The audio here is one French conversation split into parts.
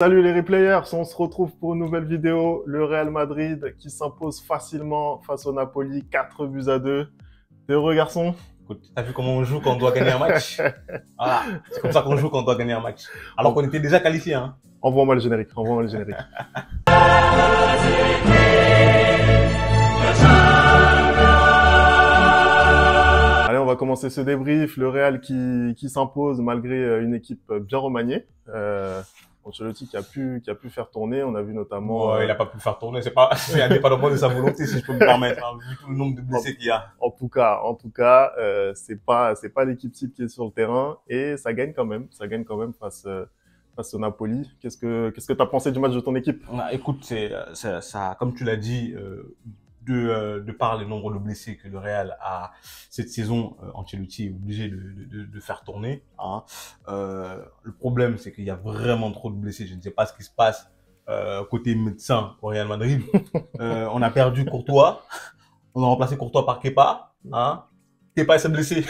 Salut les replayers, on se retrouve pour une nouvelle vidéo. Le Real Madrid qui s'impose facilement face au Napoli, 4-2. T'es heureux garçon? Écoute, t'as vu comment on joue quand on doit gagner un match? Voilà, c'est comme ça qu'on joue quand on doit gagner un match. Alors qu'on était déjà qualifié, hein. Envoie-moi le générique, envoie-moi le générique. Allez, on va commencer ce débrief. Le Real qui s'impose malgré une équipe bien remaniée. Ancelotti qui a pu faire tourner. On a vu notamment. Il a pas pu le faire tourner. C'est pas, c'est indépendamment de sa volonté, si je peux me permettre, hein, vu tout le nombre de blessés qu'il y a. En tout cas, c'est pas l'équipe type qui est sur le terrain et ça gagne quand même. Ça gagne quand même face au Napoli. Qu'est-ce que t'as pensé du match de ton équipe? Écoute, ça, comme tu l'as dit, de par le nombre de blessés que le Real a cette saison, Ancelotti est obligé de faire tourner, hein. Le problème, c'est qu'il y a vraiment trop de blessés. Je ne sais pas ce qui se passe côté médecin au Real Madrid. On a perdu Courtois, on a remplacé Courtois par Kepa, hein. Kepa s'est blessé.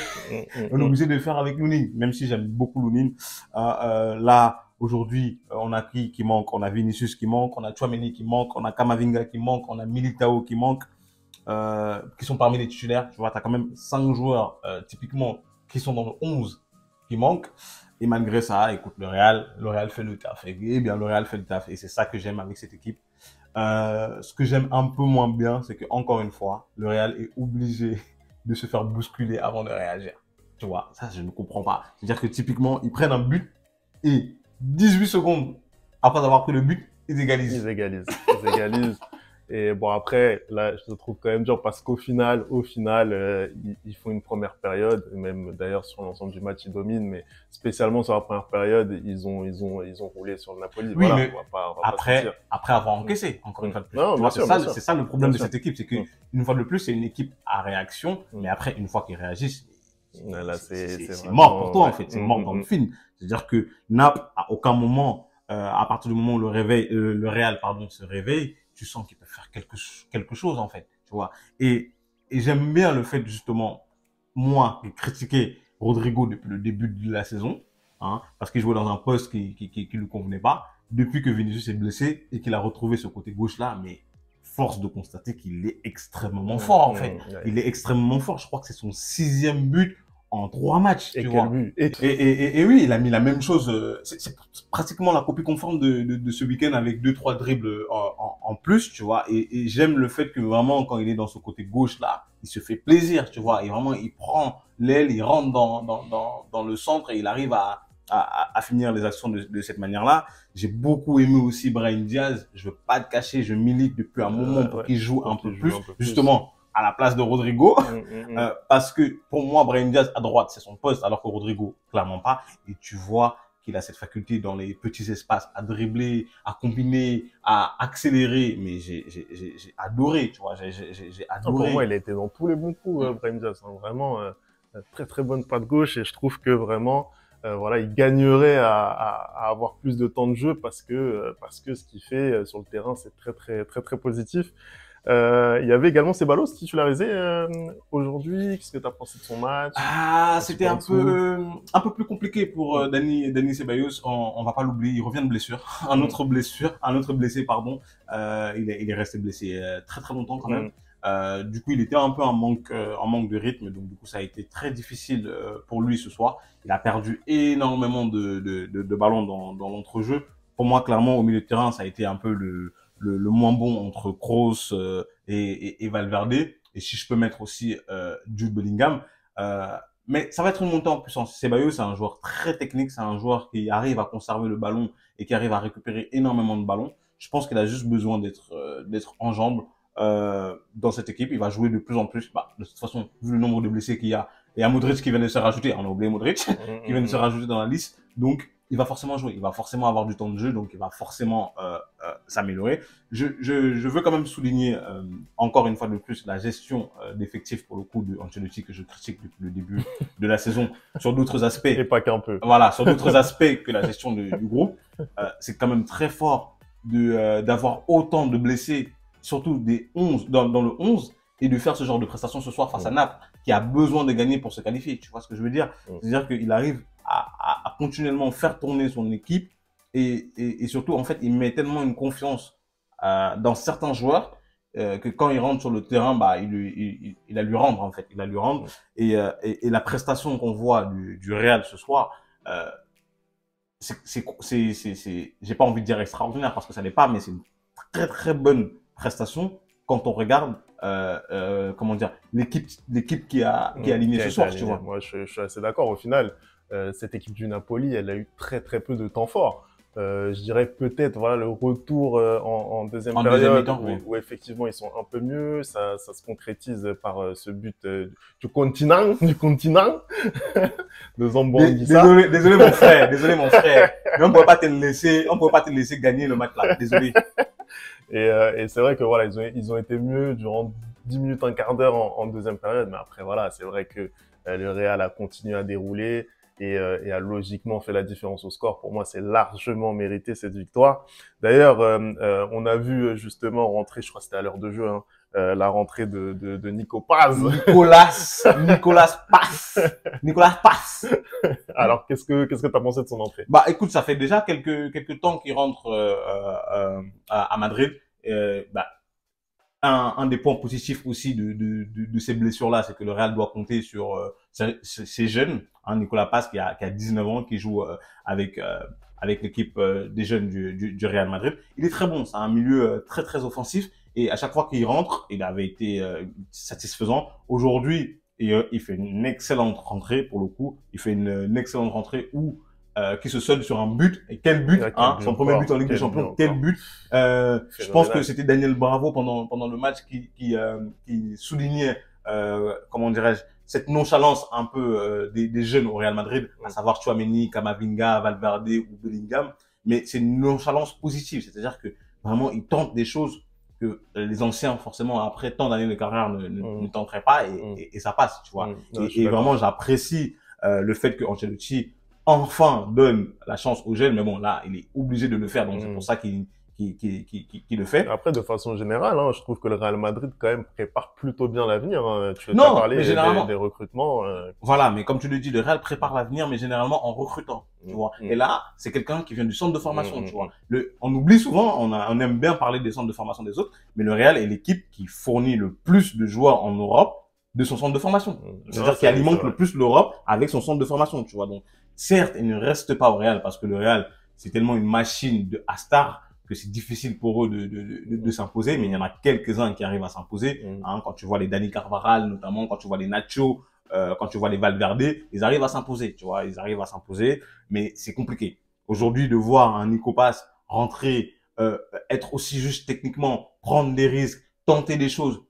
On est obligé de faire avec Lunin, même si j'aime beaucoup Lunin. Là, aujourd'hui, on a qui manque? On a Vinicius qui manque, on a Tchouaméni qui manque, on a Camavinga qui manque, on a Militao qui manque, qui sont parmi les titulaires. Tu vois, t'as quand même 5 joueurs, typiquement, qui sont dans le 11 qui manquent. Et malgré ça, écoute, le Real fait le taf. Et bien, le Real fait le taf. Et c'est ça que j'aime avec cette équipe. Ce que j'aime un peu moins bien, c'est que, encore une fois, le Real est obligé de se faire bousculer avant de réagir. Tu vois, ça, je ne comprends pas. C'est-à-dire que, typiquement, ils prennent un but et 18 secondes après avoir pris le but, ils égalisent. Ils égalisent. Et bon, après, là, je trouve quand même dur parce qu'au final, ils font une première période, même d'ailleurs sur l'ensemble du match, ils dominent, mais spécialement sur la première période, ils ont roulé sur le Napoli. Oui, voilà, mais on va pas après avoir encaissé, encore une fois de plus. Non, bien sûr. C'est ça le problème de cette équipe, c'est que, une fois de plus, c'est une équipe à réaction, mais après, une fois qu'ils réagissent, là, c'est mort pour toi, en fait. C'est mort dans le film. C'est-à-dire que Naples, à aucun moment, à partir du moment où le Real, se réveille, tu sens qu'il peut faire quelque chose, en fait. Tu vois. Et j'aime bien le fait, justement, moi, de critiquer Rodrigo depuis le début de la saison, hein, parce qu'il jouait dans un poste qui lui convenait pas. Depuis que Vinicius est blessé et qu'il a retrouvé ce côté gauche-là, mais force de constater qu'il est extrêmement fort, en fait. Il est extrêmement fort. Je crois que c'est son 6e but en 3 matchs, tu vois. Et oui, il a mis la même chose. C'est pratiquement la copie conforme de ce week-end avec 2-3 dribbles en plus, tu vois. Et j'aime le fait que vraiment, quand il est dans ce côté gauche là, il se fait plaisir, tu vois. Et vraiment, il prend l'aile, il rentre dans le centre et il arrive à finir les actions de cette manière-là. J'ai beaucoup aimé aussi Brahim Diaz. Je veux pas te cacher, je milite depuis un moment pour qu'il joue un peu plus, justement, à la place de Rodrigo. Parce que pour moi, Brahim Diaz à droite, c'est son poste, alors que Rodrigo, clairement pas. Et tu vois qu'il a cette faculté dans les petits espaces à dribbler, à combiner, à accélérer. Mais j'ai adoré, tu vois, j'ai adoré. Pour moi, il a été dans tous les bons coups, Brahim Diaz. Hein. Vraiment, très très bonne patte gauche et je trouve que vraiment, voilà, il gagnerait à avoir plus de temps de jeu parce que ce qu'il fait sur le terrain, c'est très positif. Il y avait également Ceballos titularisé aujourd'hui. Qu'est-ce que tu as pensé de son match? C'était un peu plus compliqué pour Dani Ceballos. On va pas l'oublier, il revient de blessure, un autre blessé, pardon. Il est resté blessé très longtemps quand même. Du coup, il était un peu en manque de rythme, donc du coup, ça a été très difficile pour lui ce soir. Il a perdu énormément de ballons dans l'entrejeu. Pour moi, clairement, au milieu de terrain, ça a été un peu le moins bon entre Kroos et Valverde. Et si je peux mettre aussi Jude Bellingham. Mais ça va être une montée en puissance. Ceballos, c'est un joueur très technique, c'est un joueur qui arrive à conserver le ballon et qui arrive à récupérer énormément de ballons. Je pense qu'il a juste besoin d'être en jambes dans cette équipe. Il va jouer de plus en plus. De toute façon, vu le nombre de blessés qu'il y a, et à Modric qui vient de se rajouter, on a oublié Modric, qui vient de se rajouter dans la liste. Donc, il va forcément jouer, il va forcément avoir du temps de jeu, donc il va forcément s'améliorer. Je veux quand même souligner encore une fois de plus la gestion d'effectifs pour le coup de Ancelotti que je critique depuis le début de la saison sur d'autres aspects. Et pas qu'un peu. Voilà, sur d'autres aspects que la gestion du groupe. C'est quand même très fort d'avoir autant de blessés, surtout des 11 dans le 11, et de faire ce genre de prestation ce soir face à Naples, qui a besoin de gagner pour se qualifier. Tu vois ce que je veux dire? C'est-à-dire qu'il arrive à continuellement faire tourner son équipe et surtout, en fait, il met tellement une confiance dans certains joueurs que quand il rentre sur le terrain, bah, il a lui rendre, en fait. Il a lui rendre. Et la prestation qu'on voit du Real ce soir, j'ai pas envie de dire extraordinaire parce que ça n'est pas, mais c'est une très très bonne prestation quand on regarde, comment dire, l'équipe qui a aligné ce soir, tu vois. Moi, je suis assez d'accord. Au final, cette équipe du Napoli, elle a eu très très peu de temps fort. Je dirais peut-être voilà le retour en deuxième période où effectivement ils sont un peu mieux, ça se concrétise par ce but du continent de Zambo Anguissa. Désolé mon frère, mais on ne peut pas te laisser gagner le match là, désolé. Et c'est vrai que voilà ils ont été mieux durant 10 minutes, un quart d'heure en deuxième période, mais après voilà c'est vrai que le Real a continué à dérouler. Et a logiquement fait la différence au score. Pour moi, c'est largement mérité cette victoire. D'ailleurs, on a vu justement rentrer, je crois que c'était à l'heure de jeu, hein, la rentrée de Nico Paz. Nicolas Paz. Alors, qu'est-ce que t'as pensé de son entrée? Bah, écoute, ça fait déjà quelques temps qu'il rentre à Madrid. Bah, un des points positifs aussi de ces blessures-là, c'est que le Real doit compter sur ces jeunes. Hein, Nicolas Paz qui a 19 ans, qui joue avec l'équipe des jeunes du Real Madrid. Il est très bon, c'est un milieu très très offensif et à chaque fois qu'il rentre, il avait été satisfaisant. Aujourd'hui, il fait une excellente rentrée pour le coup. Il fait une excellente rentrée où qui se solde sur un but. Et quel but, hein, son premier but en Ligue des Champions, quel but. Je pense que c'était Daniel Bravo pendant le match qui soulignait, comment dirais-je, cette nonchalance un peu des jeunes au Real Madrid, à savoir Tchouaméni, Camavinga, Valverde ou Bellingham. Mais c'est une nonchalance positive, c'est-à-dire que vraiment ils tentent des choses que les anciens, forcément, après tant d'années de carrière, ne tenteraient pas et ça passe, tu vois. Et vraiment, j'apprécie le fait que Ancelotti enfin donne la chance aux jeunes, mais bon, là, il est obligé de le faire, donc c'est pour ça qu'il le fait. Après, de façon générale, hein, je trouve que le Real Madrid, quand même, prépare plutôt bien l'avenir. Hein. Tu as parlé des recrutements. Voilà, mais comme tu le dis, le Real prépare l'avenir, mais généralement en recrutant, tu vois. Et là, c'est quelqu'un qui vient du centre de formation, tu vois. On oublie souvent, on aime bien parler des centres de formation des autres, mais le Real est l'équipe qui fournit le plus de joueurs en Europe de son centre de formation. C'est-à-dire qu'il alimente le plus l'Europe avec son centre de formation, tu vois. Donc, certes, il ne reste pas au Real parce que le Real, c'est tellement une machine de Astar que c'est difficile pour eux de s'imposer, mais il y en a quelques-uns qui arrivent à s'imposer. Hein, quand tu vois les Dani Carvajal, notamment, quand tu vois les Nacho, quand tu vois les Valverde, ils arrivent à s'imposer, tu vois, ils arrivent à s'imposer, mais c'est compliqué. Aujourd'hui, de voir un Nico Paz rentrer, être aussi juste techniquement, prendre des risques, tenter des choses,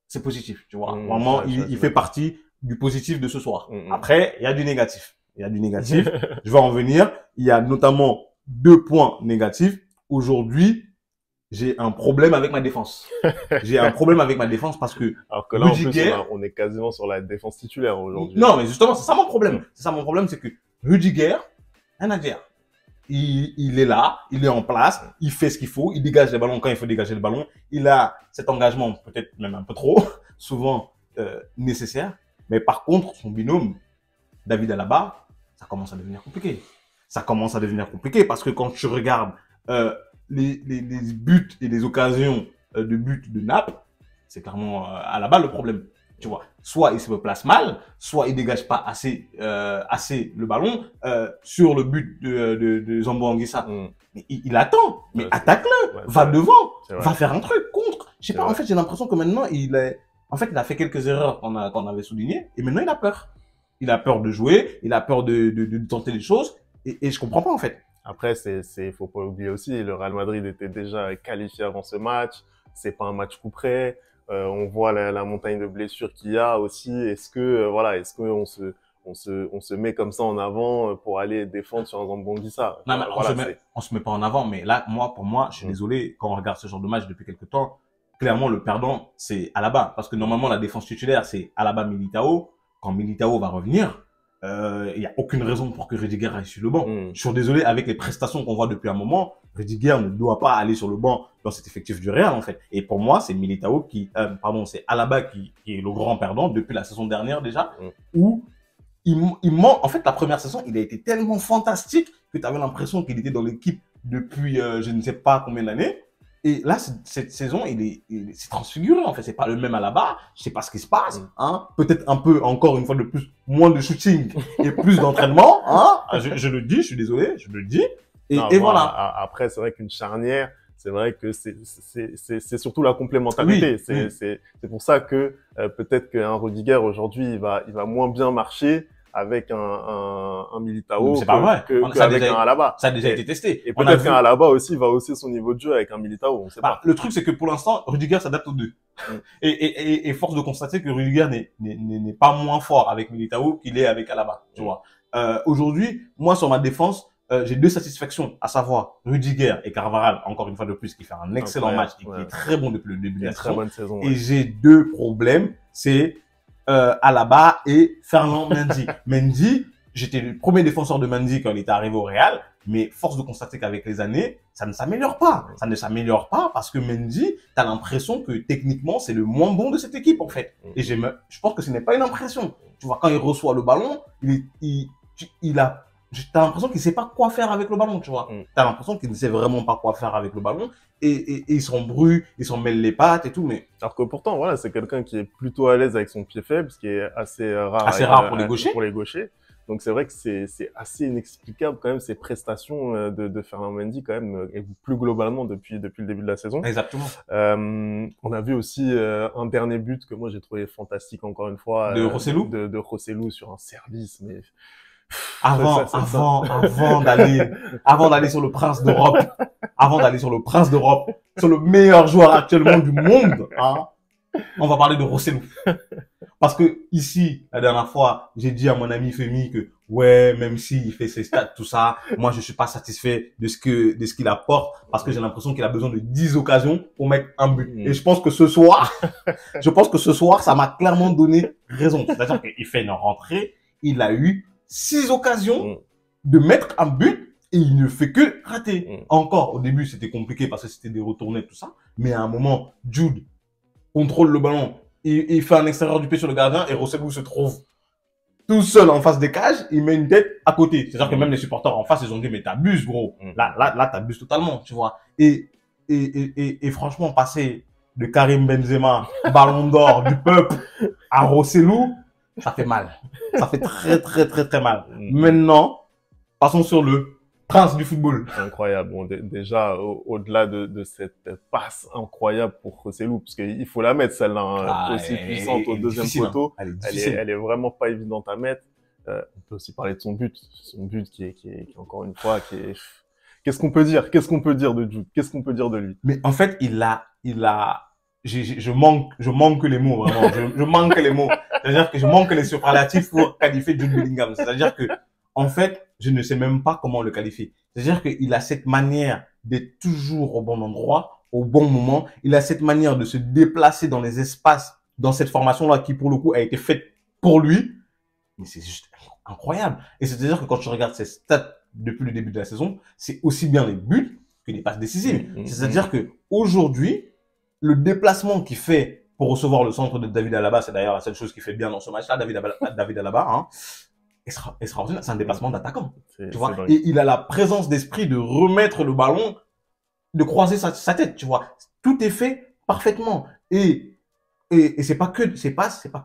c'est positif, tu vois. Vraiment, il fait partie du positif de ce soir. Après, il y a du négatif. Je vais en venir. Il y a notamment 2 points négatifs. Aujourd'hui, j'ai un problème avec ma défense. Parce que alors que là, Rudiger, en plus, on est quasiment sur la défense titulaire aujourd'hui. Non, mais justement, c'est ça mon problème. C'est que Rudiger, rien à dire. Il est là, il est en place, il fait ce qu'il faut, il dégage les ballons quand il faut dégager le ballon. Il a cet engagement, peut-être même un peu trop, souvent nécessaire. Mais par contre, son binôme, David Alaba, ça commence à devenir compliqué. Parce que quand tu regardes les buts et les occasions de buts de Naples, c'est clairement Alaba le problème. Tu vois, soit il se place mal, soit il dégage pas assez le ballon sur le but de Zambo Anguissa. Mais il attend, mais attaque-le, va devant, va faire un truc contre. Je sais pas, en fait, j'ai l'impression que maintenant il a fait quelques erreurs qu'on avait soulignées et maintenant il a peur. Il a peur de jouer, il a peur de tenter des choses et je comprends pas en fait. Après, faut pas oublier aussi, le Real Madrid était déjà qualifié avant ce match. C'est pas un match coup près. On voit la montagne de blessures qu'il y a aussi. Est-ce que on se met comme ça en avant pour aller défendre sur un Zambo Anguissa? Non, mais on se met pas en avant, mais là, pour moi, je suis désolé, quand on regarde ce genre de match depuis quelques temps, clairement, le perdant, c'est Alaba. Parce que normalement, la défense titulaire, c'est Alaba Militao. Quand Militao va revenir, il y a aucune raison pour que Rudiger aille sur le banc. Je suis désolé, avec les prestations qu'on voit depuis un moment, Rudiger ne doit pas aller sur le banc dans cet effectif du Real, en fait. Et pour moi, c'est Militao c'est Alaba qui est le grand perdant depuis la saison dernière déjà, où il manque, en fait, la première saison, il a été tellement fantastique que tu avais l'impression qu'il était dans l'équipe depuis je ne sais pas combien d'années. Et là, cette saison, c'est transfiguré, en fait. C'est pas le même à la barre. Je sais pas ce qui se passe, hein. Peut-être un peu, encore une fois de plus, moins de shooting et plus d'entraînement, hein. Je le dis, je suis désolé, je le dis. Et voilà. Après, c'est vrai qu'une charnière, c'est vrai que c'est surtout la complémentarité. Oui, c'est pour ça que peut-être qu'un Rudiger aujourd'hui, il va moins bien marcher avec un Militao qu'avec un Alaba. Ça a déjà été testé. Et peut-être qu'un Alaba aussi va hausser son niveau de jeu avec un Militao, on sait pas. Le truc, c'est que pour l'instant, Rudiger s'adapte aux deux. Et force de constater que Rudiger n'est pas moins fort avec Militao qu'il est avec Alaba, tu vois. Aujourd'hui, moi, sur ma défense, j'ai deux satisfactions, à savoir Rudiger et Carvajal, encore une fois de plus, qui fait un excellent match et qui est très bon depuis le début de la saison. Très bonne saison. Et j'ai deux problèmes, c'est Alaba et Ferland Mendy. Mendy, j'étais le premier défenseur de Mendy quand il était arrivé au Real, mais force de constater qu'avec les années, ça ne s'améliore pas. Ça ne s'améliore pas parce que Mendy, t'as l'impression que techniquement, c'est le moins bon de cette équipe, en fait. Et je pense que ce n'est pas une impression. Tu vois, quand il reçoit le ballon, t'as l'impression qu'il sait pas quoi faire avec le ballon, tu vois. T'as l'impression qu'il ne sait vraiment pas quoi faire avec le ballon et il s'embrouille, il s'en mêle les pattes et tout, mais. Alors que pourtant, voilà, c'est quelqu'un qui est plutôt à l'aise avec son pied faible, ce qui est assez rare. Assez rare pour les gauchers. Pour les gauchers. Donc c'est vrai que c'est assez inexplicable quand même ces prestations de Ferland Mendy quand même et plus globalement depuis le début de la saison. Exactement. On a vu aussi un dernier but que moi j'ai trouvé fantastique encore une fois de Rossellou de Rossellou sur un service, mais avant d'aller sur le Prince d'Europe, sur le meilleur joueur actuellement du monde, hein, on va parler de Rossellou. Parce que ici, la dernière fois, j'ai dit à mon ami Femi que ouais, même s'il fait ses stats, tout ça, moi je suis pas satisfait de ce qu'il apporte parce que j'ai l'impression qu'il a besoin de 10 occasions pour mettre un but. Et je pense que ce soir, ça m'a clairement donné raison. C'est-à-dire qu'il fait une rentrée, il a eu 6 occasions de mettre un but et il ne fait que rater. Encore, au début, c'était compliqué parce que c'était des retournées, tout ça. Mais à un moment, Jude contrôle le ballon, il fait un extérieur du pied sur le gardien et Rossellou se trouve tout seul en face des cages, il met une tête à côté. C'est-à-dire que même les supporters en face, ils ont dit, mais t'abuses, gros. Là, t'abuses totalement, tu vois. Et franchement, passer de Karim Benzema, ballon d'or du peuple, à Rossellou, ça fait mal. Ça fait très, très, très, très mal. Maintenant, passons sur le prince du football. Incroyable. Bon, déjà, au-delà de cette passe incroyable pour Rossellou, parce qu'il faut la mettre, celle-là, aussi puissante au deuxième poteau. Elle est vraiment pas évidente à mettre. On peut aussi parler de son but qui est encore une fois, qu'est-ce qu'on peut dire? Qu'est-ce qu'on peut dire de Jude? Qu'est-ce qu'on peut dire de lui? Mais en fait, je manque les mots, vraiment. Je manque les mots. C'est-à-dire que je manque les superlatifs pour qualifier Jude Bellingham. C'est-à-dire que, en fait, je ne sais même pas comment le qualifier. C'est-à-dire qu'il a cette manière d'être toujours au bon endroit, au bon moment. Il a cette manière de se déplacer dans les espaces, dans cette formation-là qui, pour le coup, a été faite pour lui. Mais c'est juste incroyable. Et c'est-à-dire que quand tu regardes ses stats depuis le début de la saison, c'est aussi bien les buts que les passes décisives. C'est-à-dire que aujourd'hui, le déplacement qu'il fait pour recevoir le centre de David Alaba, c'est d'ailleurs la seule chose qu'il fait bien dans ce match-là, David Alaba, hein, extraordinaire. C'est un déplacement d'attaquant. Tu vois. Et il a la présence d'esprit de remettre le ballon, de croiser sa tête, tu vois. Tout est fait parfaitement. Et c'est pas que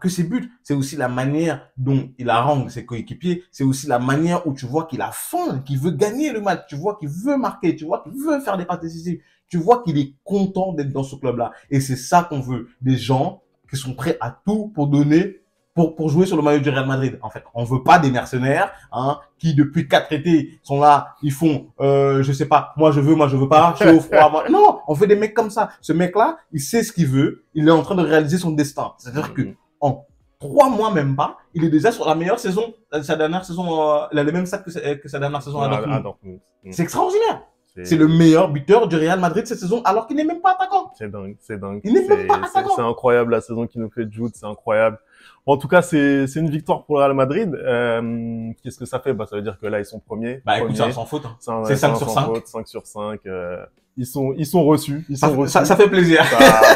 ses buts, c'est aussi la manière dont il harangue ses coéquipiers, c'est aussi la manière où tu vois qu'il a faim, qu'il veut gagner le match, tu vois qu'il veut marquer, tu vois qu'il veut faire des passes décisives, tu vois qu'il est content d'être dans ce club-là. Et c'est ça qu'on veut, des gens qui sont prêts à tout pour donner, pour jouer sur le maillot du Real Madrid. En fait, on veut pas des mercenaires, hein, qui depuis 4 étés sont là, ils font, je sais pas, moi je veux pas, chaud, froid, moi. Non, on veut des mecs comme ça. Ce mec-là, il sait ce qu'il veut, il est en train de réaliser son destin. C'est-à-dire que, en 3 mois même pas, il est déjà sur la meilleure saison, sa dernière saison, il a les mêmes stats que sa dernière saison à Dortmund. C'est extraordinaire. C'est le meilleur buteur du Real Madrid cette saison, alors qu'il n'est même pas attaquant. C'est dingue. Il n'est même pas attaquant. C'est incroyable la saison qu'il nous fait Jude, c'est incroyable. Bon, en tout cas, c'est une victoire pour le Real Madrid. Qu'est-ce que ça fait? Ça veut dire que là, ils sont premiers. Écoute, c'est sans faute. Hein. C'est 5 sur 5. 5 sur 5. Ils sont reçus. Ça fait plaisir.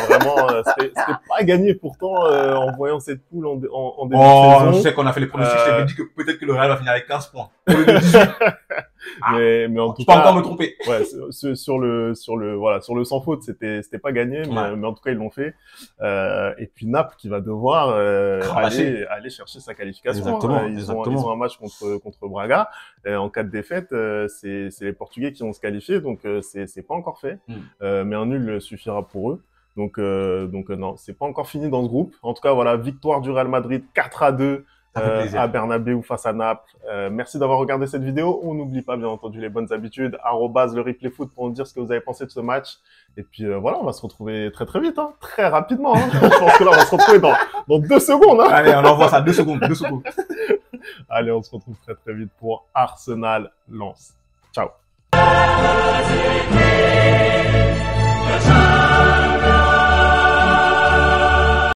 Vraiment, c'était pas gagné pourtant, en voyant cette poule en début de saison. Je sais qu'on a fait les pronostics. Je t'avais dit que peut-être que le Real va finir avec 15 points. Au lieu de 18. Mais en tout Je peux cas, encore me tromper. ouais, sur le sans faute, c'était pas gagné, mais en tout cas ils l'ont fait. Et puis Naples qui va devoir aller chercher sa qualification. Exactement, Ils ont un match contre Braga. En cas de défaite, c'est les Portugais qui vont se qualifier, donc c'est pas encore fait. Mais un nul suffira pour eux. Donc non, c'est pas encore fini dans ce groupe. En tout cas, voilà, victoire du Real Madrid 4-2 à Bernabéu face à Naples. Merci d'avoir regardé cette vidéo. On n'oublie pas, bien entendu, les bonnes habitudes. @ le replay foot pour nous dire ce que vous avez pensé de ce match. Et puis voilà, on va se retrouver très très vite, hein, très rapidement. Hein. Je pense que là, on va se retrouver dans 2 secondes. Hein. Allez, on envoie ça 2 secondes, 2 secondes. Allez, on se retrouve très très vite pour Arsenal Lens. Ciao.